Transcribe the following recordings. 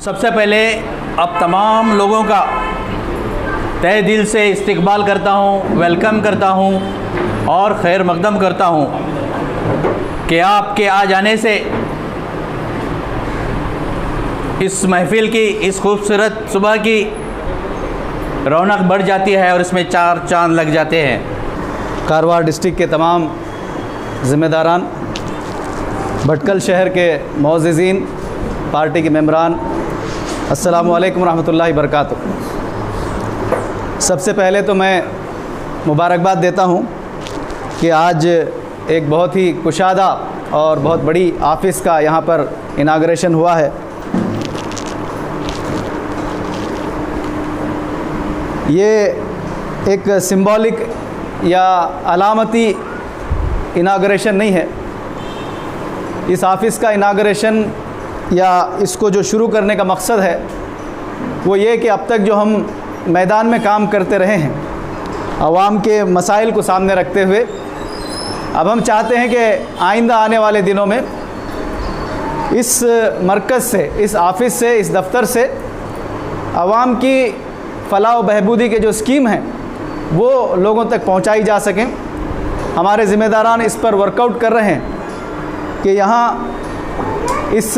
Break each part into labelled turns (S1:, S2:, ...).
S1: सबसे पहले अब तमाम लोगों का तहे दिल से इस्तकबाल करता हूँ, वेलकम करता हूँ और खैर मकदम करता हूँ कि आपके आ जाने से इस महफ़िल की, इस खूबसूरत सुबह की रौनक बढ़ जाती है और इसमें चार चांद लग जाते हैं।
S2: कारवार डिस्ट्रिक्ट के तमाम ज़िम्मेदारान, भटकल शहर के मोअज़्ज़िज़ीन, पार्टी के मेंबरान, अस्सलामु अलैकुम रहमतुल्लाहि बरकातुहू। सबसे पहले तो मैं मुबारकबाद देता हूँ कि आज एक बहुत ही कुशादा और बहुत बड़ी ऑफ़िस का यहाँ पर इनाग्रेशन हुआ है। ये एक सिंबॉलिक या अलामती इनाग्रेशन नहीं है। इस ऑफ़िस का इनाग्रेशन या इसको जो शुरू करने का मकसद है वो ये कि अब तक जो हम मैदान में काम करते रहे हैं, आवाम के मसाइल को सामने रखते हुए, अब हम चाहते हैं कि आइंदा आने वाले दिनों में इस मरकज़ से, इस ऑफ़िस से, इस दफ़्तर से आवाम की फ़लाह व बहबूदी के जो स्कीम हैं वो लोगों तक पहुंचाई जा सकें। हमारे ज़िम्मेदारान इस पर वर्कआउट कर रहे हैं कि यहाँ इस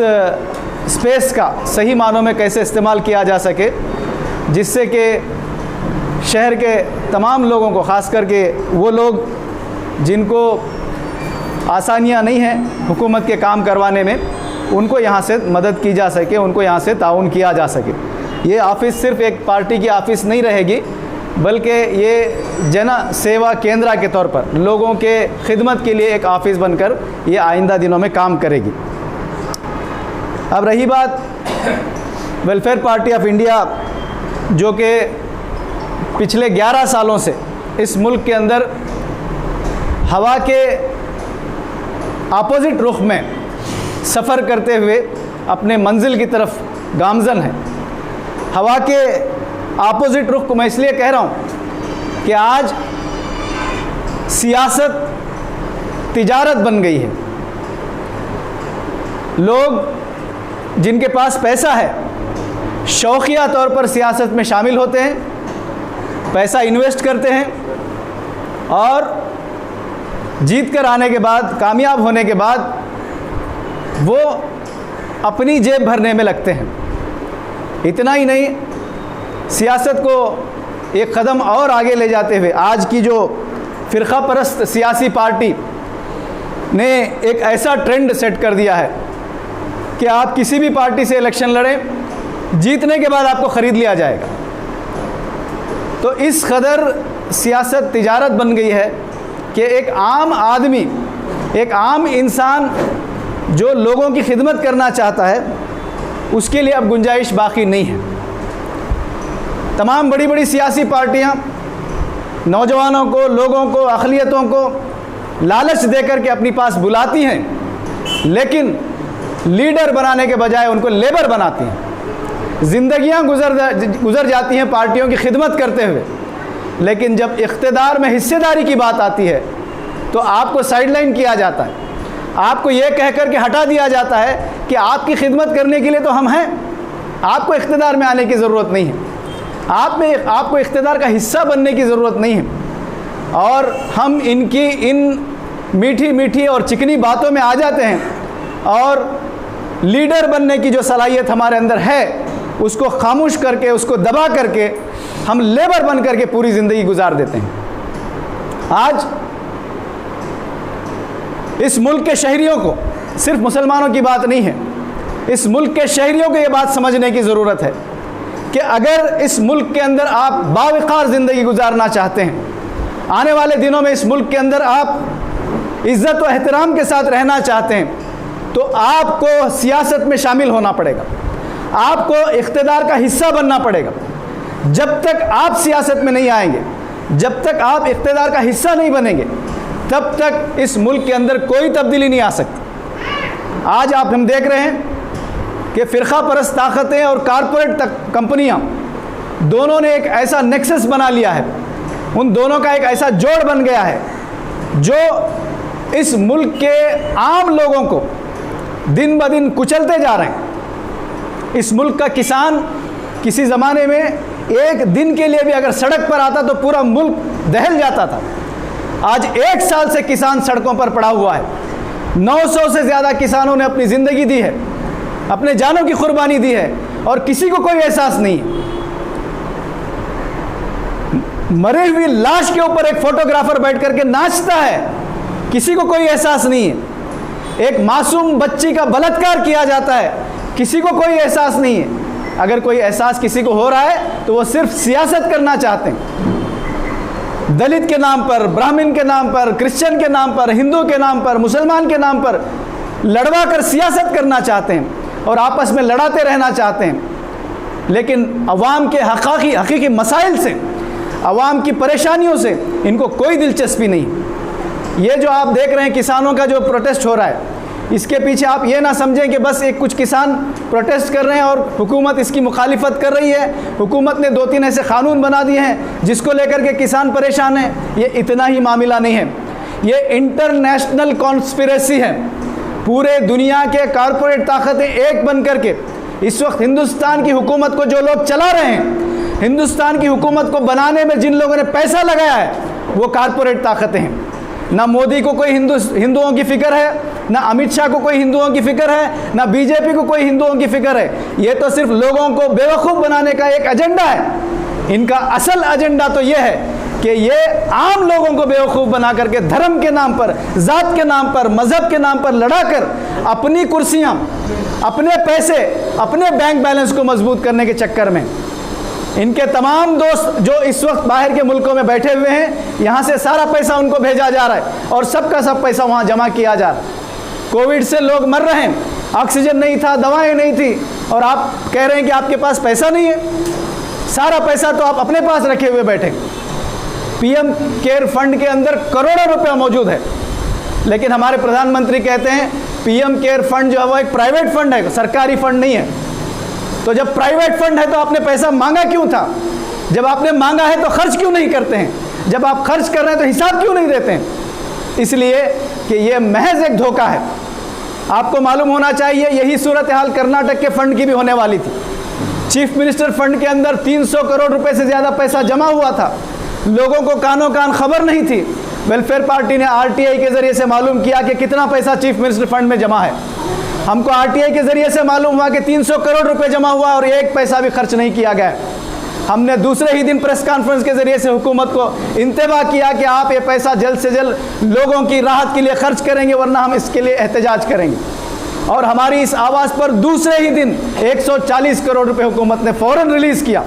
S2: स्पेस का सही मानों में कैसे इस्तेमाल किया जा सके, जिससे कि शहर के तमाम लोगों को, ख़ास करके वो लोग जिनको आसानियाँ नहीं हैं हुकूमत के काम करवाने में, उनको यहाँ से मदद की जा सके, उनको यहाँ से ताउन किया जा सके। ये ऑफ़िस सिर्फ़ एक पार्टी की ऑफ़िस नहीं रहेगी, बल्कि ये जन सेवा केंद्र के तौर पर लोगों के खिदमत के लिए एक ऑफ़िस बनकर ये आइंदा दिनों में काम करेगी। अब रही बात वेलफेयर पार्टी ऑफ इंडिया, जो कि पिछले 11 सालों से इस मुल्क के अंदर हवा के अपोज़िट रुख में सफ़र करते हुए अपने मंजिल की तरफ गामज़न है। हवा के अपोज़िट रुख को मैं इसलिए कह रहा हूँ कि आज सियासत तिजारत बन गई है। लोग जिनके पास पैसा है शौकिया तौर पर सियासत में शामिल होते हैं, पैसा इन्वेस्ट करते हैं और जीत कर आने के बाद, कामयाब होने के बाद वो अपनी जेब भरने में लगते हैं। इतना ही नहीं, सियासत को एक कदम और आगे ले जाते हुए आज की जो फ़िरक़ा परस्त सियासी पार्टी ने एक ऐसा ट्रेंड सेट कर दिया है कि आप किसी भी पार्टी से इलेक्शन लड़ें, जीतने के बाद आपको ख़रीद लिया जाएगा। तो इस कदर सियासत तिजारत बन गई है कि एक आम आदमी, एक आम इंसान जो लोगों की खिदमत करना चाहता है, उसके लिए अब गुंजाइश बाकी नहीं है। तमाम बड़ी बड़ी सियासी पार्टियां नौजवानों को, लोगों को, अक़लियतों को लालच देकर के अपनी पास बुलाती हैं, लेकिन लीडर बनाने के बजाय उनको लेबर बनाती हैं। ज़िंदगियां गुज़र जाती हैं पार्टियों की खिदमत करते हुए, लेकिन जब इक़्तिदार में हिस्सेदारी की बात आती है तो आपको साइडलाइन किया जाता है। आपको ये कह कर के हटा दिया जाता है कि आपकी खिदमत करने के लिए तो हम हैं, आपको इक़्तिदार में आने की ज़रूरत नहीं है, आपको इक़्तिदार का हिस्सा बनने की ज़रूरत नहीं है। और हम इनकी इन मीठी मीठी और चिकनी बातों में आ जाते हैं और लीडर बनने की जो सलाहियत हमारे अंदर है उसको खामोश करके, उसको दबा करके हम लेबर बन करके पूरी ज़िंदगी गुजार देते हैं। आज इस मुल्क के शहरियों को, सिर्फ मुसलमानों की बात नहीं है, इस मुल्क के शहरियों को ये बात समझने की ज़रूरत है कि अगर इस मुल्क के अंदर आप बावक़ार ज़िंदगी गुजारना चाहते हैं, आने वाले दिनों में इस मुल्क के अंदर आप इज़्ज़त व एहतराम के साथ रहना चाहते हैं, तो आपको सियासत में शामिल होना पड़ेगा, आपको इक़्तिदार का हिस्सा बनना पड़ेगा। जब तक आप सियासत में नहीं आएंगे, जब तक आप इक़्तिदार का हिस्सा नहीं बनेंगे, तब तक इस मुल्क के अंदर कोई तब्दीली नहीं आ सकती। आज हम देख रहे हैं कि फ़िरक़ा परस्त ताकतें और कारपोरेट कंपनियां दोनों ने एक ऐसा नेक्सस बना लिया है, उन दोनों का एक ऐसा जोड़ बन गया है जो इस मुल्क के आम लोगों को दिन ब दिन कुचलते जा रहे हैं। इस मुल्क का किसान किसी ज़माने में एक दिन के लिए भी अगर सड़क पर आता तो पूरा मुल्क दहल जाता था। आज 1 साल से किसान सड़कों पर पड़ा हुआ है। 900 से ज़्यादा किसानों ने अपनी ज़िंदगी दी है, अपने जानों की कुर्बानी दी है और किसी को कोई एहसास नहीं है। मरी हुई लाश के ऊपर एक फोटोग्राफर बैठ करके नाचता है, किसी को कोई एहसास नहीं है। एक मासूम बच्ची का बलात्कार किया जाता है, किसी को कोई एहसास नहीं है। अगर कोई एहसास किसी को हो रहा है तो वो सिर्फ सियासत करना चाहते हैं। दलित के नाम पर, ब्राह्मण के नाम पर, क्रिश्चियन के नाम पर, हिंदू के नाम पर, मुसलमान के नाम पर लड़वा कर सियासत करना चाहते हैं और आपस में लड़ाते रहना चाहते हैं। लेकिन अवाम के हकीकी मसाइल से, अवाम की परेशानियों से इनको कोई दिलचस्पी नहीं। ये जो आप देख रहे हैं किसानों का जो प्रोटेस्ट हो रहा है, इसके पीछे आप ये ना समझें कि बस एक कुछ किसान प्रोटेस्ट कर रहे हैं और हुकूमत इसकी मुखालिफत कर रही है। हुकूमत ने 2-3 ऐसे कानून बना दिए हैं जिसको लेकर के किसान परेशान हैं। ये इतना ही मामला नहीं है, ये इंटरनेशनल कॉन्स्पिरेसी है। पूरे दुनिया के कॉरपोरेट ताकतें एक बन करके इस वक्त हिंदुस्तान की हुकूमत को जो लोग चला रहे हैं, हिंदुस्तान की हुकूमत को बनाने में जिन लोगों ने पैसा लगाया है, वो कॉरपोरेट ताकतें हैं। ना मोदी को कोई हिंदुओं की फ़िक्र है, ना अमित शाह को कोई हिंदुओं की फ़िक्र है, ना बीजेपी को कोई हिंदुओं की फ़िक्र है। ये तो सिर्फ लोगों को बेवकूफ़ बनाने का एक एजेंडा है। इनका असल एजेंडा तो ये है कि ये आम लोगों को बेवकूफ़ बना करके धर्म के नाम पर, ज़ात के नाम पर, मज़हब के नाम पर लड़ाकर अपनी कुर्सियाँ, अपने पैसे, अपने बैंक बैलेंस को मजबूत करने के चक्कर में इनके तमाम दोस्त जो इस वक्त बाहर के मुल्कों में बैठे हुए हैं, यहाँ से सारा पैसा उनको भेजा जा रहा है और सबका सब पैसा वहाँ जमा किया जा रहा है। कोविड से लोग मर रहे हैं, ऑक्सीजन नहीं था, दवाएं नहीं थी और आप कह रहे हैं कि आपके पास पैसा नहीं है। सारा पैसा तो आप अपने पास रखे हुए बैठे। पीएम केयर फंड के अंदर करोड़ों रुपया मौजूद है, लेकिन हमारे प्रधानमंत्री कहते हैं पीएम केयर फंड जो है वो एक प्राइवेट फंड है, सरकारी फंड नहीं है। तो जब प्राइवेट फंड है तो आपने पैसा मांगा क्यों था? जब आपने मांगा है तो खर्च क्यों नहीं करते हैं? जब आप खर्च कर रहे हैं तो हिसाब क्यों नहीं देते हैं? इसलिए कि ये महज एक धोखा है। आपको मालूम होना चाहिए यही सूरत हाल कर्नाटक के फंड की भी होने वाली थी। चीफ मिनिस्टर फंड के अंदर 300 करोड़ रुपए से ज़्यादा पैसा जमा हुआ था। लोगों को कानों कान खबर नहीं थी। वेलफेयर पार्टी ने आरटीआई के ज़रिए से मालूम किया कि कितना पैसा चीफ मिनिस्टर फंड में जमा है। हमको आरटीआई के ज़रिए से मालूम हुआ कि 300 करोड़ रुपए जमा हुआ और एक पैसा भी खर्च नहीं किया गया। हमने दूसरे ही दिन प्रेस कॉन्फ्रेंस के ज़रिए से हुकूमत को इंतबा किया कि आप ये पैसा जल्द से जल्द लोगों की राहत के लिए खर्च करेंगे, वरना हम इसके लिए एहतजाज करेंगे। और हमारी इस आवाज़ पर दूसरे ही दिन 140 करोड़ रुपए हुकूमत ने फ़ौरन रिलीज़ किया।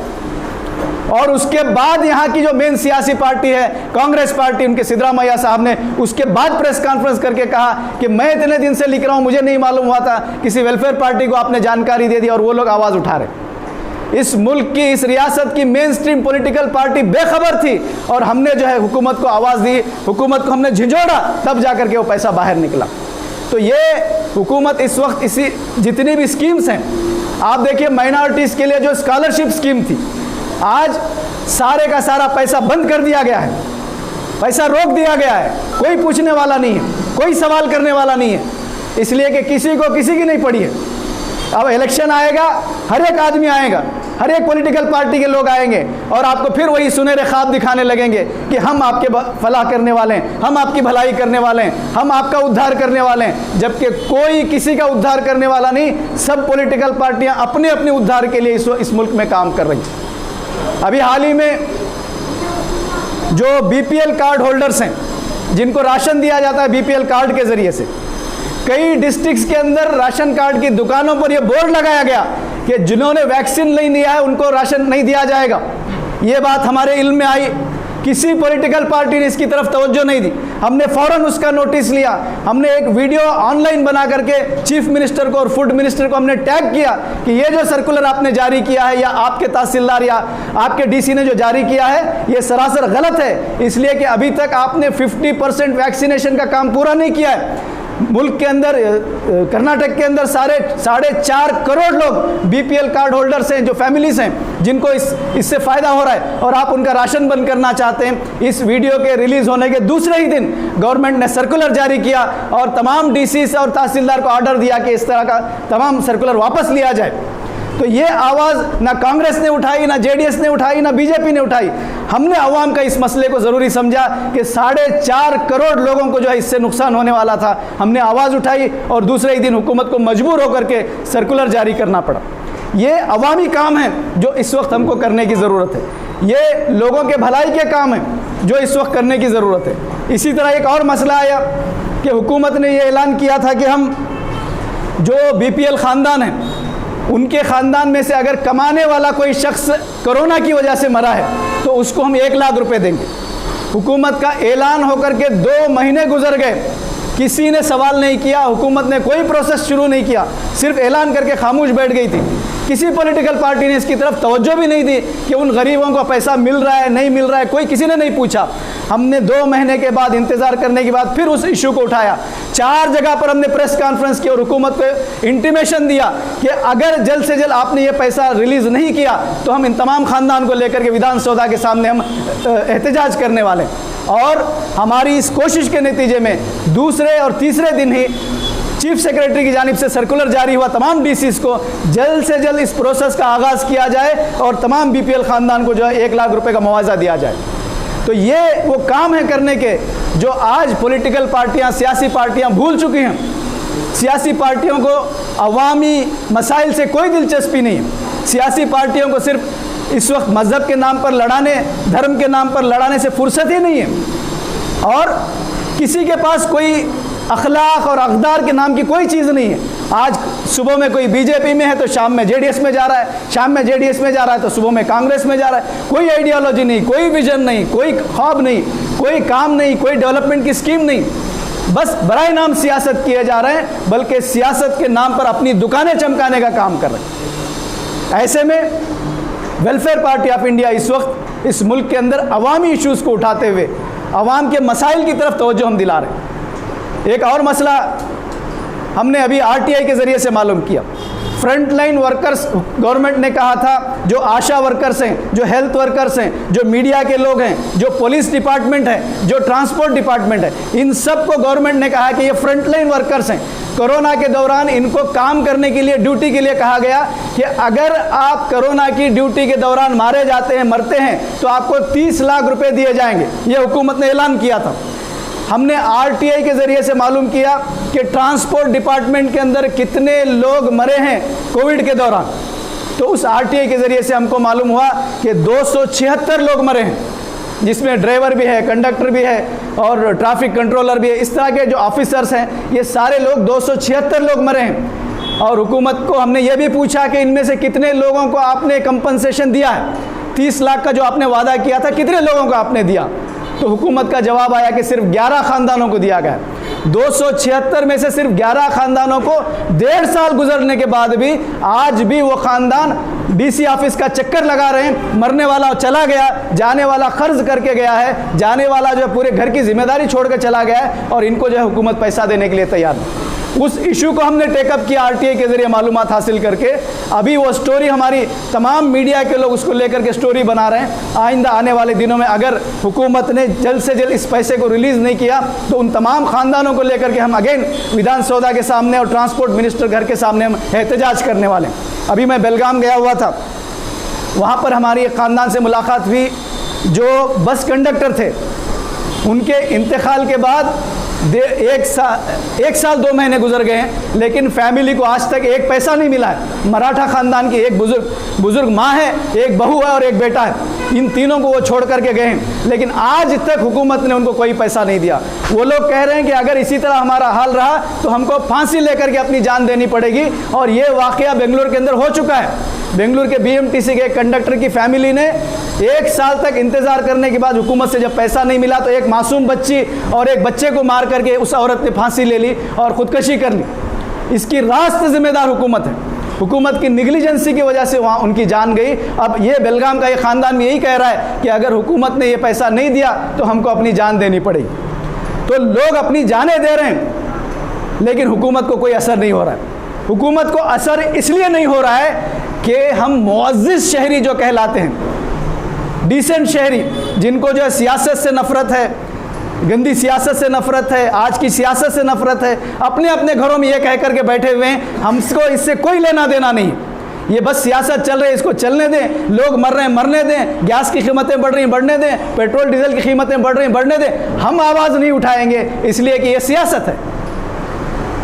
S2: और उसके बाद यहाँ की जो मेन सियासी पार्टी है कांग्रेस पार्टी, उनके सिद्धरामैया साहब ने उसके बाद प्रेस कॉन्फ्रेंस करके कहा कि मैं इतने दिन से लिख रहा हूँ, मुझे नहीं मालूम हुआ था, किसी वेलफेयर पार्टी को आपने जानकारी दे दी और वो लोग आवाज़ उठा रहे। इस मुल्क की, इस रियासत की मेन स्ट्रीम पॉलिटिकल पार्टी बेखबर थी और हमने जो है हुकूमत को आवाज़ दी, हुकूमत को हमने झिझोड़ा, तब जाकर के वो पैसा बाहर निकला। तो ये हुकूमत इस वक्त इसी जितनी भी स्कीम्स हैं, आप देखिए माइनॉरिटीज़ के लिए जो स्कॉलरशिप स्कीम थी, आज सारे का सारा पैसा बंद कर दिया गया है, पैसा रोक दिया गया है। कोई पूछने वाला नहीं है, कोई सवाल करने वाला नहीं है, इसलिए कि किसी को किसी की नहीं पड़ी है। अब इलेक्शन आएगा, हर एक आदमी आएगा, हर एक पॉलिटिकल पार्टी के लोग आएंगे और आपको फिर वही सुनहरे ख्वाब दिखाने लगेंगे कि हम आपके फलाह करने वाले हैं, हम आपकी भलाई करने वाले हैं, हम आपका उद्धार करने वाले हैं, जबकि कोई किसी का उद्धार करने वाला नहीं। सब पॉलिटिकल पार्टियां अपने अपने उद्धार के लिए इस मुल्क में काम कर रही हैं। अभी हाल ही में जो बीपीएल कार्ड होल्डर्स हैं, जिनको राशन दिया जाता है बीपीएल कार्ड के ज़रिए से, कई डिस्ट्रिक्ट्स के अंदर राशन कार्ड की दुकानों पर यह बोर्ड लगाया गया कि जिन्होंने वैक्सीन नहीं लिया है उनको राशन नहीं दिया जाएगा। ये बात हमारे इल्म में आई, किसी पॉलिटिकल पार्टी ने इसकी तरफ तवज्जो नहीं दी। हमने फ़ौरन उसका नोटिस लिया, हमने एक वीडियो ऑनलाइन बना करके चीफ मिनिस्टर को और फूड मिनिस्टर को हमने टैग किया कि ये जो सर्कुलर आपने जारी किया है या आपके तहसीलदार या आपके डीसी ने जो जारी किया है, ये सरासर गलत है, इसलिए कि अभी तक आपने 50% वैक्सीनेशन का काम पूरा नहीं किया है। मुल्क के अंदर, कर्नाटक के अंदर 4.5 करोड़ लोग बीपीएल कार्ड होल्डर्स हैं, जो फैमिलीज हैं, जिनको इससे फ़ायदा हो रहा है और आप उनका राशन बंद करना चाहते हैं। इस वीडियो के रिलीज़ होने के दूसरे ही दिन गवर्नमेंट ने सर्कुलर जारी किया और तमाम डीसी और तहसीलदार को ऑर्डर दिया कि इस तरह का तमाम सर्कुलर वापस लिया जाए। तो ये आवाज़ ना कांग्रेस ने उठाई, ना जेडीएस ने उठाई, ना बीजेपी ने उठाई। हमने अवाम का इस मसले को ज़रूरी समझा कि 4.5 करोड़ लोगों को जो है इससे नुकसान होने वाला था। हमने आवाज़ उठाई और दूसरे ही दिन हुकूमत को मजबूर होकर के सर्कुलर जारी करना पड़ा। ये अवामी काम है जो इस वक्त हमको करने की ज़रूरत है। ये लोगों के भलाई के काम है जो इस वक्त करने की ज़रूरत है। इसी तरह एक और मसला आया कि हुकूमत ने ये ऐलान किया था कि हम जो BPL ख़ानदान है उनके ख़ानदान में से अगर कमाने वाला कोई शख्स कोरोना की वजह से मरा है तो उसको हम 1 लाख रुपए देंगे। हुकूमत का ऐलान होकर के 2 महीने गुजर गए, किसी ने सवाल नहीं किया, हुकूमत ने कोई प्रोसेस शुरू नहीं किया, सिर्फ ऐलान करके खामोश बैठ गई थी। किसी पॉलिटिकल पार्टी ने इसकी तरफ तवज्जो भी नहीं दी कि उन गरीबों को पैसा मिल रहा है नहीं मिल रहा है, कोई किसी ने नहीं पूछा। हमने 2 महीने के बाद इंतज़ार करने के बाद फिर उस इशू को उठाया। 4 जगह पर हमने प्रेस कॉन्फ्रेंस की और हुकूमत को इंटीमेशन दिया कि अगर जल्द से जल्द आपने ये पैसा रिलीज़ नहीं किया तो हम इन तमाम ख़ानदान को लेकर के विधान सौदा के सामने हम एहतजाज करने वाले। और हमारी इस कोशिश के नतीजे में दूसरे और तीसरे दिन ही चीफ सेक्रेटरी की जानिब से सर्कुलर जारी हुआ तमाम DCs को जल्द से जल्द इस प्रोसेस का आगाज़ किया जाए और तमाम BPL ख़ानदान को जो है 1 लाख रुपए का मुआवजा दिया जाए। तो ये वो काम है करने के जो आज पॉलिटिकल पार्टियां, सियासी पार्टियां भूल चुकी हैं। सियासी पार्टियों को अवामी मसाइल से कोई दिलचस्पी नहीं है। सियासी पार्टियों को सिर्फ इस वक्त मज़हब के नाम पर लड़ाने, धर्म के नाम पर लड़ाने से फुर्सत ही नहीं है और किसी के पास कोई अखलाक और अक़दार के नाम की कोई चीज़ नहीं है। आज सुबह में कोई बीजेपी में है तो शाम में जेडीएस में जा रहा है, शाम में जेडीएस में जा रहा है तो सुबह में कांग्रेस में जा रहा है। कोई आइडियोलॉजी नहीं, कोई विजन नहीं, कोई ख्वाब नहीं, कोई काम नहीं, कोई डेवलपमेंट की स्कीम नहीं। बस बराए नाम सियासत किए जा रहे हैं, बल्कि सियासत के नाम पर अपनी दुकानें चमकाने का काम कर रहे हैं। ऐसे में वेलफेयर पार्टी ऑफ इंडिया इस वक्त इस मुल्क के अंदर अवामी इश्यूज़ को उठाते हुए अवाम के मसाइल की तरफ तवज्जो हम दिला रहे हैं। एक और मसला हमने अभी RTI के ज़रिए से मालूम किया। फ्रंट लाइन वर्कर्स, गवर्नमेंट ने कहा था जो आशा वर्कर्स हैं, जो हेल्थ वर्कर्स हैं, जो मीडिया के लोग हैं, जो पुलिस डिपार्टमेंट है, जो ट्रांसपोर्ट डिपार्टमेंट है, इन सब को गवर्नमेंट ने कहा कि ये फ्रंट लाइन वर्कर्स हैं। कोरोना के दौरान इनको काम करने के लिए, ड्यूटी के लिए कहा गया कि अगर आप कोरोना की ड्यूटी के दौरान मारे जाते हैं, मरते हैं तो आपको 30 लाख रुपए दिए जाएंगे। ये हुकूमत ने ऐलान किया था। हमने RTI के ज़रिए से मालूम किया कि ट्रांसपोर्ट डिपार्टमेंट के अंदर कितने लोग मरे हैं कोविड के दौरान। तो उस RTI के ज़रिए से हमको मालूम हुआ कि 276 लोग मरे हैं, जिसमें ड्राइवर भी है, कंडक्टर भी है और ट्रैफिक कंट्रोलर भी है। इस तरह के जो ऑफिसर्स हैं, ये सारे लोग 276 लोग मरे हैं। और हुकूमत को हमने ये भी पूछा कि इनमें से कितने लोगों को आपने कंपनसेशन दिया है, 30 लाख का जो आपने वादा किया था, कितने लोगों को आपने दिया? तो हुकूमत का जवाब आया कि सिर्फ 11 ख़ानदानों को दिया गया। 276 में से सिर्फ 11 ख़ानदानों को 1.5 साल गुजरने के बाद भी आज भी वो ख़ानदान DC ऑफिस का चक्कर लगा रहे हैं। मरने वाला चला गया, जाने वाला कर्ज करके गया है, जाने वाला जो पूरे घर की जिम्मेदारी छोड़कर चला गया है और इनको जो है हुकूमत पैसा देने के लिए तैयार नहीं। उस इशू को हमने टेकअप किया RTI के ज़रिए मालूमात हासिल करके। अभी वो स्टोरी हमारी तमाम मीडिया के लोग उसको लेकर के स्टोरी बना रहे हैं। आइंदा आने वाले दिनों में अगर हुकूमत ने जल्द से जल्द इस पैसे को रिलीज़ नहीं किया तो उन तमाम ख़ानदानों को लेकर के हम अगेन विधान सौदा के सामने और ट्रांसपोर्ट मिनिस्टर घर के सामने हम एहतजाज करने वाले हैं। अभी मैं बेलगाम गया हुआ था, वहाँ पर हमारी एक ख़ानदान से मुलाकात हुई जो बस कंडक्टर थे। उनके इंतकाल के बाद 1 साल 2 महीने गुजर गए हैं, लेकिन फैमिली को आज तक एक पैसा नहीं मिला है। मराठा ख़ानदान की एक बुज़ुर्ग माँ है, एक बहू है और एक बेटा है। इन तीनों को वो छोड़ करके गए हैं, लेकिन आज तक हुकूमत ने उनको कोई पैसा नहीं दिया। वो लोग कह रहे हैं कि अगर इसी तरह हमारा हाल रहा तो हमको फांसी लेकर के अपनी जान देनी पड़ेगी। और ये वाक़या बेंगलुरु के अंदर हो चुका है। बेंगलुरु के BMTC के एक कंडक्टर की फैमिली ने 1 साल तक इंतज़ार करने के बाद हुकूमत से जब पैसा नहीं मिला तो एक मासूम बच्ची और एक बच्चे को मार करके उस औरत ने फांसी ले ली और ख़ुदकशी कर ली। इसकी रास्त ज़िम्मेदार हुकूमत है। हुकूमत की निगलिजेंसी की वजह से वहाँ उनकी जान गई। अब ये बेलगाम का ये ख़ानदान यही कह रहा है कि अगर हुकूमत ने ये पैसा नहीं दिया तो हमको अपनी जान देनी पड़ेगी। तो लोग अपनी जानें दे रहे हैं, लेकिन हुकूमत को कोई असर नहीं हो रहा है। हुकूमत को असर इसलिए नहीं हो रहा है कि हम मुअज़्ज़िज़ शहरी जो कहलाते हैं, डिसेंट शहरी, जिनको जो है सियासत से नफ़रत है, गंदी सियासत से नफ़रत है, आज की सियासत से नफ़रत है, अपने अपने घरों में ये कह कर के बैठे हुए हैं हमको इससे कोई लेना देना नहीं। ये बस सियासत चल रही है, इसको चलने दें, लोग मर रहे हैं मरने दें, गैस की कीमतें बढ़ रही हैं बढ़ने दें, पेट्रोल डीजल की कीमतें बढ़ रही हैं बढ़ने दें, हम आवाज़ नहीं उठाएंगे इसलिए कि ये सियासत है।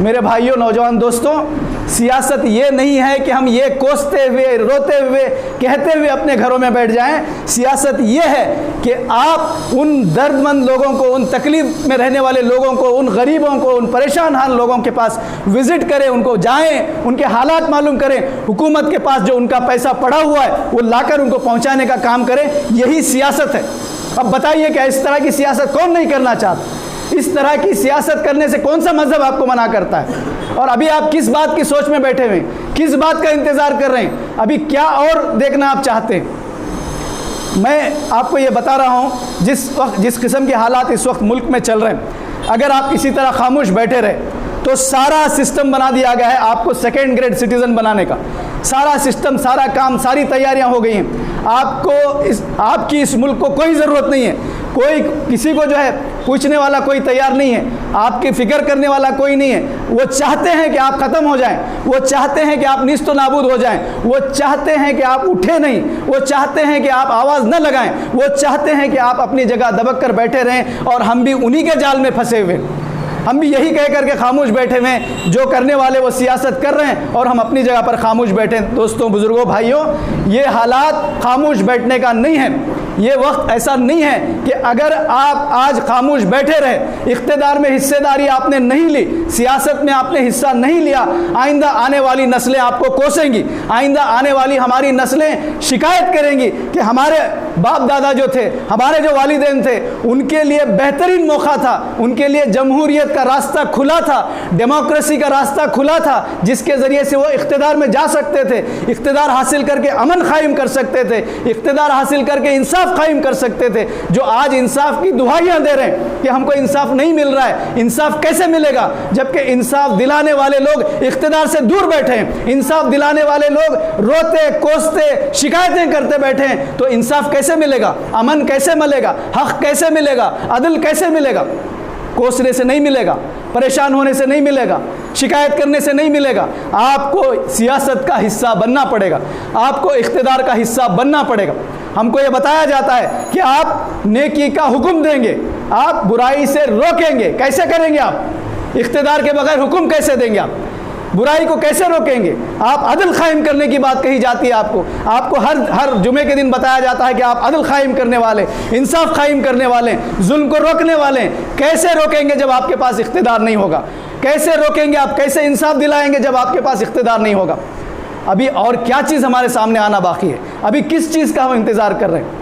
S2: मेरे भाइयों, नौजवान दोस्तों, सियासत ये नहीं है कि हम ये कोसते हुए, रोते हुए, कहते हुए अपने घरों में बैठ जाएं। सियासत ये है कि आप उन दर्दमंद लोगों को, उन तकलीफ में रहने वाले लोगों को, उन गरीबों को, उन परेशान हाल लोगों के पास विजिट करें, उनको जाएं, उनके हालात मालूम करें, हुकूमत के पास जो उनका पैसा पड़ा हुआ है वो लाकर उनको पहुंचाने का काम करें। यही सियासत है। अब बताइए क्या इस तरह की सियासत कौन नहीं करना चाहता? इस तरह की सियासत करने से कौन सा मजहब आपको मना करता है? और अभी आप किस बात की सोच में बैठे हुए हैं, किस बात का इंतजार कर रहे हैं? अभी क्या और देखना आप चाहते हैं? मैं आपको ये बता रहा हूँ, जिस किस्म के हालात इस वक्त मुल्क में चल रहे हैं, अगर आप इसी तरह खामोश बैठे रहे तो सारा सिस्टम बना दिया गया है आपको सेकेंड ग्रेड सिटीजन बनाने का। सारा सिस्टम, सारा काम, सारी तैयारियां हो गई हैं। आपकी इस मुल्क को कोई ज़रूरत नहीं है। कोई किसी को जो है पूछने वाला कोई तैयार नहीं है, आपकी फ़िक्र करने वाला कोई नहीं है। वो चाहते हैं कि आप ख़त्म हो जाएं, वो चाहते हैं कि आप निस्त नाबूद हो जाएं, वो चाहते हैं कि आप उठे नहीं, वो चाहते हैं कि आप आवाज़ न लगाएं, वो चाहते हैं कि आप अपनी जगह दबक कर बैठे रहें। और हम भी उन्हीं के जाल में फंसे हुए, हम भी यही कह करके खामोश बैठे हुए हैं। जो करने वाले वो सियासत कर रहे हैं और हम अपनी जगह पर खामोश बैठे हैं। दोस्तों, बुजुर्गों, भाइयों, ये हालात खामोश बैठने का नहीं है। ये वक्त ऐसा नहीं है कि अगर आप आज खामोश बैठे रहे, इख्तिदार में हिस्सेदारी आपने नहीं ली, सियासत में आपने हिस्सा नहीं लिया, आइंदा आने वाली नस्लें आपको कोसेंगी। आइंदा आने वाली हमारी नस्लें शिकायत करेंगी कि हमारे बाप दादा जो थे, हमारे जो वालिदैन थे, उनके लिए बेहतरीन मौका था, उनके लिए जमहूरियत का रास्ता खुला था, डेमोक्रेसी का रास्ता खुला था, जिसके ज़रिए से वो इख्तिदार में जा सकते थे, इख्तिदार हासिल करके अमन कायम कर सकते थे, इख्तिदार हासिल करके इंसाफ कायम कर सकते थे। जो आज इंसाफ की दुहाइयां दे रहे हैं कि हमको इंसाफ नहीं मिल रहा है, इंसाफ कैसे मिलेगा, जबकि इंसाफ दिलाने वाले लोग इख्तिदार से दूर बैठे हैं। इंसाफ दिलाने वाले लोग रोते, कोसते, शिकायतें करते बैठे हैं। तो इंसाफ कैसे मिलेगा, अमन कैसे मिलेगा, हक कैसे मिलेगा, अदल कैसे मिलेगा? कोसने से नहीं मिलेगा, परेशान होने से नहीं मिलेगा, शिकायत करने से नहीं मिलेगा। आपको सियासत का हिस्सा बनना पड़ेगा, आपको इख्तिदार का हिस्सा बनना पड़ेगा। हमको ये बताया जाता है कि आप नेकी का हुक्म देंगे, आप बुराई से रोकेंगे। कैसे करेंगे आप? इख्तिदार के बगैर हुक्म कैसे देंगे आप? बुराई को कैसे रोकेंगे? आप अदल कायम करने की बात कही जाती है आपको हर जुमे के दिन बताया जाता है कि आप अदल कायम करने वाले, इंसाफ कायम करने वाले, जुल्म को रोकने वाले। कैसे रोकेंगे जब आपके पास इख्तिदार नहीं होगा? कैसे रोकेंगे आप? कैसे इंसाफ दिलाएंगे जब आपके पास इख्तिदार नहीं होगा? अभी और क्या चीज़ हमारे सामने आना बाकी है? अभी किस चीज़ का हम इंतज़ार कर रहे हैं?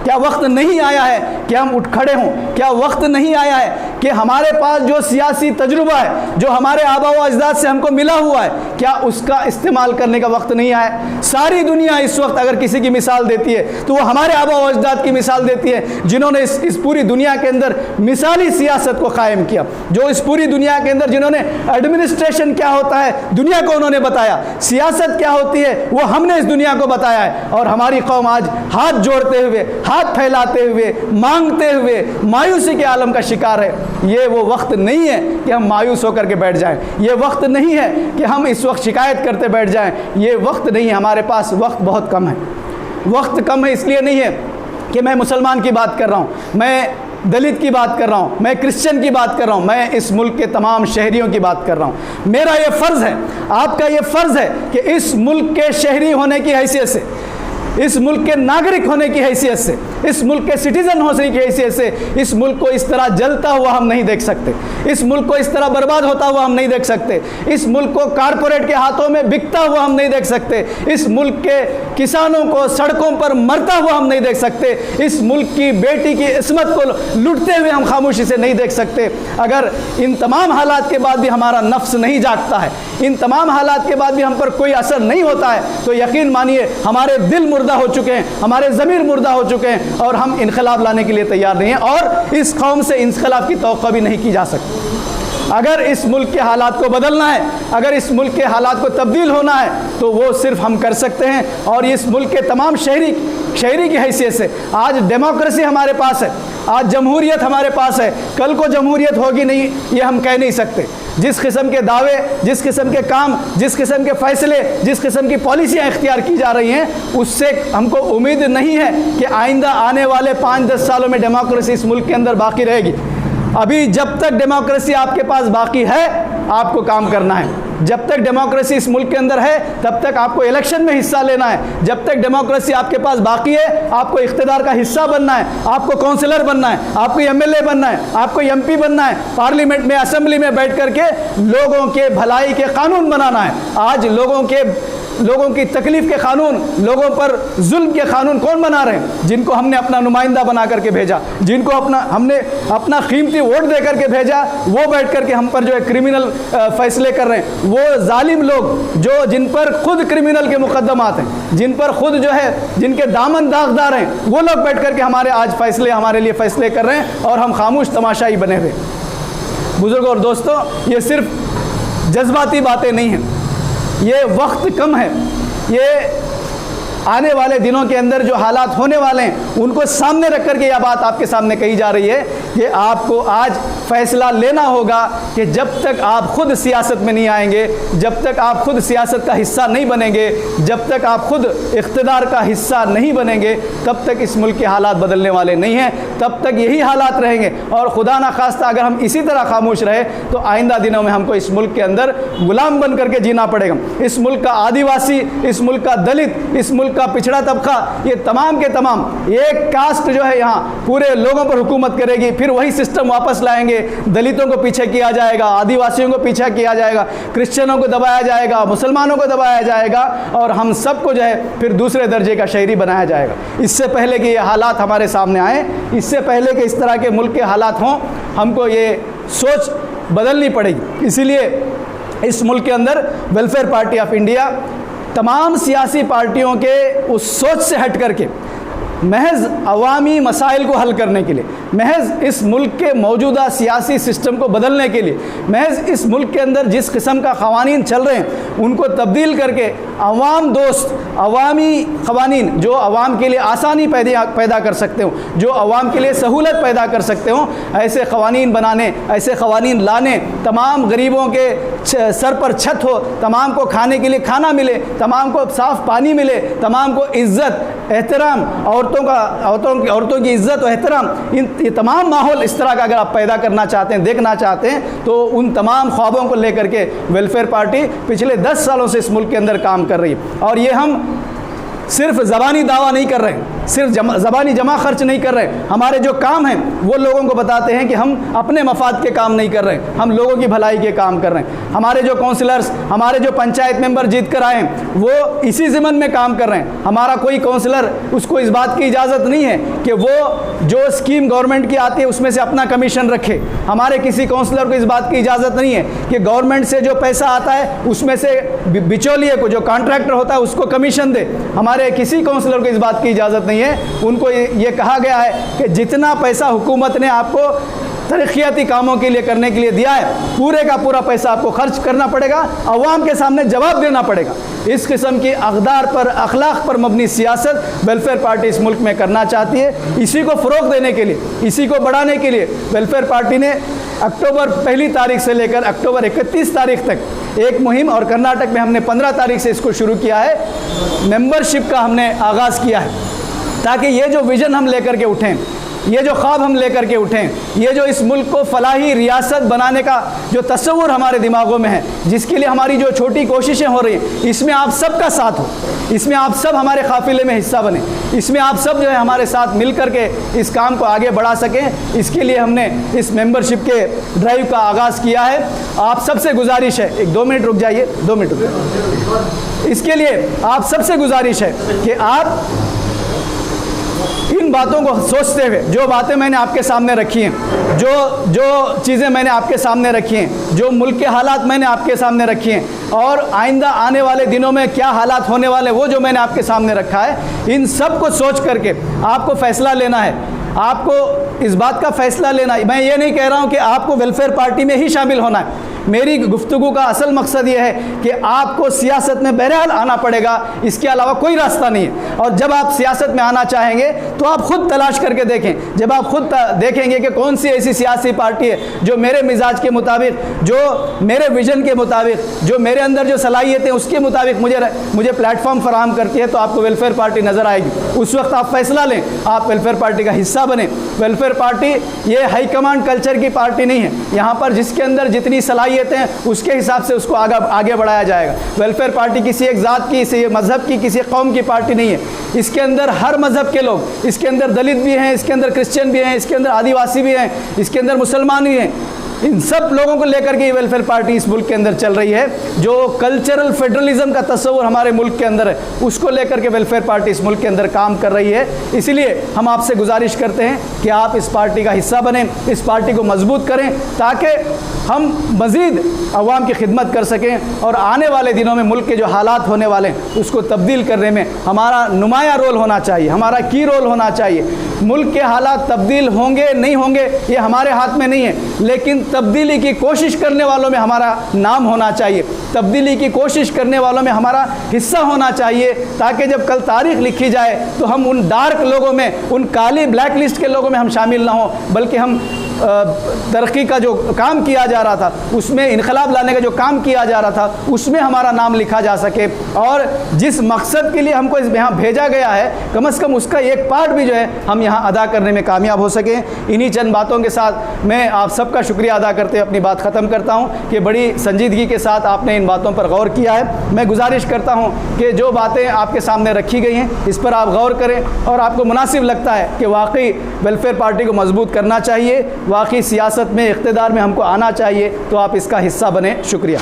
S2: क्या वक्त नहीं आया है कि हम उठ खड़े हों? क्या वक्त नहीं आया है कि हमारे पास जो सियासी तजुर्बा है, जो हमारे आबा व अजदाद से हमको मिला हुआ है, क्या उसका इस्तेमाल करने का वक्त नहीं आया? सारी दुनिया इस वक्त अगर किसी की मिसाल देती है तो वो हमारे आबा व अजदाद की मिसाल देती है, जिन्होंने इस पूरी दुनिया के अंदर मिसाली सियासत को कायम किया, जो इस पूरी दुनिया के अंदर जिन्होंने एडमिनिस्ट्रेशन क्या होता है दुनिया को उन्होंने बताया, सियासत क्या होती है वो हमने इस दुनिया को बताया है। और हमारी कौम आज हाथ जोड़ते हुए, हाथ फैलाते हुए, मांगते हुए मायूसी के आलम का शिकार है। ये वो वक्त नहीं है कि हम मायूस होकर के बैठ जाएं, ये वक्त नहीं है कि हम इस वक्त शिकायत करते बैठ जाएं, ये वक्त नहीं है। हमारे पास वक्त बहुत कम है। वक्त कम है इसलिए नहीं है कि मैं मुसलमान की बात कर रहा हूँ, मैं दलित की बात कर रहा हूँ, मैं क्रिश्चियन की बात कर रहा हूँ, मैं इस मुल्क के तमाम शहरियों की बात कर रहा हूँ। मेरा ये फ़र्ज़ है, आपका ये फ़र्ज़ है कि इस मुल्क के शहरी होने की हैसियत से, इस मुल्क के नागरिक होने की हैसियत से, इस मुल्क के सिटीज़न होने की हैसियत से, इस मुल्क को इस तरह जलता हुआ हम नहीं देख सकते, इस मुल्क को इस तरह बर्बाद होता हुआ हम नहीं देख सकते, इस मुल्क को कारपोरेट के हाथों में बिकता हुआ हम नहीं देख सकते, इस मुल्क के किसानों को सड़कों पर मरता हुआ हम नहीं देख सकते, इस मुल्क की बेटी की इस्मत को लुटते हुए हम खामोशी से नहीं देख सकते। अगर इन तमाम हालात के बाद भी हमारा नफ्स नहीं जागता है, इन तमाम हालात के बाद भी हम पर कोई असर नहीं होता है, तो यकीन मानिए हमारे दिल मुर्दा हो चुके हैं, हमारे ज़मीर मुर्दा हो चुके हैं और हम इनकलाब लाने के लिए तैयार नहीं हैं। और इस कौम से इनकलाब की तौक़्क़ा भी नहीं की जा सकती। अगर इस मुल्क के हालात को बदलना है, अगर इस मुल्क के हालात को तब्दील होना है, तो वो सिर्फ हम कर सकते हैं। और इस मुल्क के तमाम शहरी की हैसियत से आज डेमोक्रेसी हमारे पास है, आज जमहूरियत हमारे पास है। कल को जमहूरियत होगी नहीं ये हम कह नहीं सकते, जिस किस्म के दावे, जिस किस्म के काम, जिस किस्म के फैसले, जिस किस्म की पॉलिसियाँ इख्तियार की जा रही हैं, उससे हमको उम्मीद नहीं है कि आइंदा आने वाले 5-10 सालों में डेमोक्रेसी इस मुल्क के अंदर बाकी रहेगी। अभी जब तक डेमोक्रेसी आपके पास बाकी है, आपको काम करना है। जब तक डेमोक्रेसी इस मुल्क के अंदर है, तब तक आपको इलेक्शन में हिस्सा लेना है। जब तक डेमोक्रेसी आपके पास बाकी है, आपको इख्तिदार का हिस्सा बनना है, आपको काउंसलर बनना है, आपको एमएलए बनना है, आपको एमपी बनना है, पार्लियामेंट में, असेंबली में बैठ करके लोगों के भलाई के कानून बनाना है। आज लोगों की तकलीफ के कानून, लोगों पर जुल्म के कानून कौन बना रहे हैं? जिनको हमने अपना नुमाइंदा बना करके भेजा, जिनको हमने अपना कीमती वोट दे करके भेजा, वो बैठ करके हम पर जो है क्रिमिनल फैसले कर रहे हैं। वो जालिम लोग जिन पर खुद क्रिमिनल के मुकदमात हैं, जिन पर खुद जो है, जिनके दामन दागदार हैं, वो लोग बैठ करके हमारे लिए फैसले कर रहे हैं और हम खामोश तमाशाई बने हुए। बुजुर्गों और दोस्तों, ये सिर्फ जज्बाती बातें नहीं हैं, ये वक्त कम है, ये आने वाले दिनों के अंदर जो हालात होने वाले हैं उनको सामने रख करके यह बात आपके सामने कही जा रही है कि आपको आज फैसला लेना होगा कि जब तक आप खुद सियासत में नहीं आएंगे, जब तक आप खुद सियासत का हिस्सा नहीं बनेंगे, जब तक आप खुद इख्तिदार का हिस्सा नहीं बनेंगे, तब तक इस मुल्क के हालात बदलने वाले नहीं हैं। तब तक यही हालात रहेंगे और खुदा ना खास्ता अगर हम इसी तरह खामोश रहे तो आइंदा दिनों में हमको इस मुल्क के अंदर गुलाम बन करके जीना पड़ेगा। इस मुल्क का आदिवासी, इस मुल्क का दलित, इस मुल्क का पिछड़ा तबका, ये तमाम के तमाम एक कास्ट जो है यहाँ पूरे लोगों पर हुकूमत करेगी। फिर वही सिस्टम वापस लाएंगे, दलितों को पीछे किया जाएगा, आदिवासियों को पीछे किया जाएगा, क्रिश्चियनों को दबाया जाएगा, मुसलमानों को दबाया जाएगा और हम सबको जो है फिर दूसरे दर्जे का शहरी बनाया जाएगा। इससे पहले कि ये हालात हमारे सामने आए, इससे पहले कि इस तरह के मुल्क के हालात हों, हमको ये सोच बदलनी पड़ेगी। इसीलिए इस मुल्क के अंदर वेलफेयर पार्टी ऑफ इंडिया तमाम सियासी पार्टियों के उस सोच से हट करके महज अवामी मसाइल को हल करने के लिए, महज इस मुल्क के मौजूदा सियासी सिस्टम को बदलने के लिए, महज इस मुल्क के अंदर जिस किस्म का क़वानीन चल रहे हैं उनको तब्दील करके अवाम दोस्त, अवामी क़वानीन जो अवाम के लिए आसानी पैदा कर सकते हो, जो अवाम के लिए सहूलत पैदा कर सकते हो, ऐसे क़वानीन बनाने, ऐसे क़वानीन लाने, तमाम गरीबों के सर पर छत हो, तमाम को खाने के लिए खाना मिले, तमाम को साफ़ पानी मिले, तमाम को इज़्ज़त, एहतराम, औरतों की इज़्ज़त और एहतराम, ये तमाम माहौल इस तरह का अगर आप पैदा करना चाहते हैं, देखना चाहते हैं, तो उन तमाम ख्वाबों को लेकर के वेलफेयर पार्टी पिछले 10 सालों से इस मुल्क के अंदर काम कर रही है। और ये हम सिर्फ ज़बानी दावा नहीं कर रहे हैं, सिर्फ ज़बानी जमा खर्च नहीं कर रहे हैं। हमारे जो काम हैं वो लोगों को बताते हैं कि हम अपने मफाद के काम नहीं कर रहे हैं, हम लोगों की भलाई के काम कर रहे हैं। हमारे जो काउंसलर्स, हमारे जो पंचायत मेंबर जीत कर आए हैं वो इसी ज़िमन में काम कर रहे हैं। हमारा कोई काउंसलर, उसको इस बात की इजाज़त नहीं है कि वो जो स्कीम गवर्नमेंट की आती है उसमें से अपना कमीशन रखे। हमारे किसी काउंसलर को इस बात की इजाज़त नहीं है कि गवर्नमेंट से जो पैसा आता है उसमें से बिचौलिए को, जो कॉन्ट्रैक्टर होता है, उसको कमीशन दे। हमारे किसी काउंसलर को इस बात की इजाज़त नहीं है। उनको ये कहा गया है कि जितना पैसा हुकूमत ने आपको तरक्याती कामों के लिए करने के लिए दिया है, पूरे का पूरा पैसा आपको खर्च करना पड़ेगा, अवाम के सामने जवाब देना पड़ेगा। इस किस्म की अक़दार पर, अखलाक पर मबनी सियासत वेलफेयर पार्टी इस मुल्क में करना चाहती है। इसी को फ़रोग़ देने के लिए, इसी को बढ़ाने के लिए वेलफेयर पार्टी ने अक्टूबर 1 तारीख से लेकर अक्टूबर 31 तारीख तक एक मुहिम, और कर्नाटक में हमने 15 तारीख से इसको शुरू किया है, मेंबरशिप का हमने आगाज़ किया है, ताकि ये जो विज़न हम लेकर के उठें, ये जो ख्वाब हम लेकर के उठें, ये जो इस मुल्क को फलाही रियासत बनाने का जो तस्वुर हमारे दिमागों में है, जिसके लिए हमारी जो छोटी कोशिशें हो रही हैं, इसमें आप सब का साथ हो, इसमें आप सब हमारे काफ़िले में हिस्सा बने, इसमें आप सब जो है हमारे साथ मिल करके इस काम को आगे बढ़ा सकें। इसके लिए हमने इस मेंबरशिप के ड्राइव का आगाज़ किया है। आप सबसे गुजारिश है, 2 मिनट रुक जाइए, 2 मिनट रुक जाइए। इसके लिए आप सबसे गुजारिश है कि आप इन बातों को सोचते हुए, जो बातें मैंने आपके सामने रखी हैं, जो चीज़ें मैंने आपके सामने रखी हैं, जो मुल्क के हालात मैंने आपके सामने रखी हैं, और आइंदा आने वाले दिनों में क्या हालात होने वाले वो जो मैंने आपके सामने रखा है, इन सब को सोच करके आपको फ़ैसला लेना है। आपको इस बात का फ़ैसला लेना है। मैं ये नहीं कह रहा हूँ कि आपको वेलफेयर पार्टी में ही शामिल होना है, मेरी गुफ्तगू का असल मकसद ये है कि आपको सियासत में बहरहाल आना पड़ेगा, इसके अलावा कोई रास्ता नहीं है। और जब आप सियासत में आना चाहेंगे तो आप खुद तलाश करके देखें। जब आप खुद देखेंगे कि कौन सी ऐसी सियासी पार्टी है जो मेरे मिजाज के मुताबिक, जो मेरे विजन के मुताबिक, जो मेरे अंदर जो सलाहियतें उसके मुताबिक मुझे प्लेटफॉर्म फराहम करती है, तो आपको वेलफेयर पार्टी नज़र आएगी। उस वक्त आप फैसला लें, आप वेलफेयर पार्टी का हिस्सा बने। वेलफेयर पार्टी ये हाईकमांड कल्चर की पार्टी नहीं है। यहाँ पर जिसके अंदर जितनी सलाहियतें हैं उसके हिसाब से उसको आगे बढ़ाया जाएगा। वेलफेयर पार्टी किसी एक ज़ात की, किसी मज़हब की, किसी कौम की पार्टी नहीं है। इसके अंदर हर मज़हब के लोग, इसके अंदर दलित भी हैं, इसके अंदर क्रिश्चियन भी हैं, इसके अंदर आदिवासी भी हैं, इसके अंदर मुसलमान भी हैं। इन सब लोगों को लेकर के वेलफेयर पार्टी इस मुल्क के अंदर चल रही है। जो कल्चरल फेडरलिज्म का तस्वुर हमारे मुल्क के अंदर है, उसको लेकर के वेलफेयर पार्टी इस मुल्क के अंदर काम कर रही है। इसलिए हम आपसे गुजारिश करते हैं कि आप इस पार्टी का हिस्सा बनें, इस पार्टी को मजबूत करें, ताकि हम मज़ीद अवाम की खिदमत कर सकें और आने वाले दिनों में मुल्क के जो हालात होने वाले हैं उसको तब्दील करने में हमारा नुमाया रोल होना चाहिए, हमारा की रोल होना चाहिए। मुल्क के हालात तब्दील होंगे नहीं होंगे ये हमारे हाथ में नहीं है, लेकिन तब्दीली की कोशिश करने वालों में हमारा नाम होना चाहिए, तब्दीली की कोशिश करने वालों में हमारा हिस्सा होना चाहिए, ताकि जब कल तारीख लिखी जाए तो हम उन डार्क लोगों में, उन काली ब्लैक लिस्ट के लोगों में हम शामिल ना हों, बल्कि हम तरक्की का जो काम किया जा रहा था उसमें, इनकलाब लाने का जो काम किया जा रहा था उसमें हमारा नाम लिखा जा सके। और जिस मकसद के लिए हमको यहाँ भेजा गया है, कम से कम उसका एक पार्ट भी जो है हम यहाँ अदा करने में कामयाब हो सकें। इन्हीं चंद बातों के साथ मैं आप सबका शुक्रिया अदा करते अपनी बात ख़त्म करता हूँ कि बड़ी संजीदगी के साथ आपने इन बातों पर गौर किया है। मैं गुजारिश करता हूँ कि जो बातें आपके सामने रखी गई हैं इस पर आप गौर करें और आपको मुनासिब लगता है कि वाकई वेलफेयर पार्टी को मजबूत करना चाहिए, वाकई सियासत में, इक़्तिदार में हमको आना चाहिए, तो आप इसका हिस्सा बने। शुक्रिया।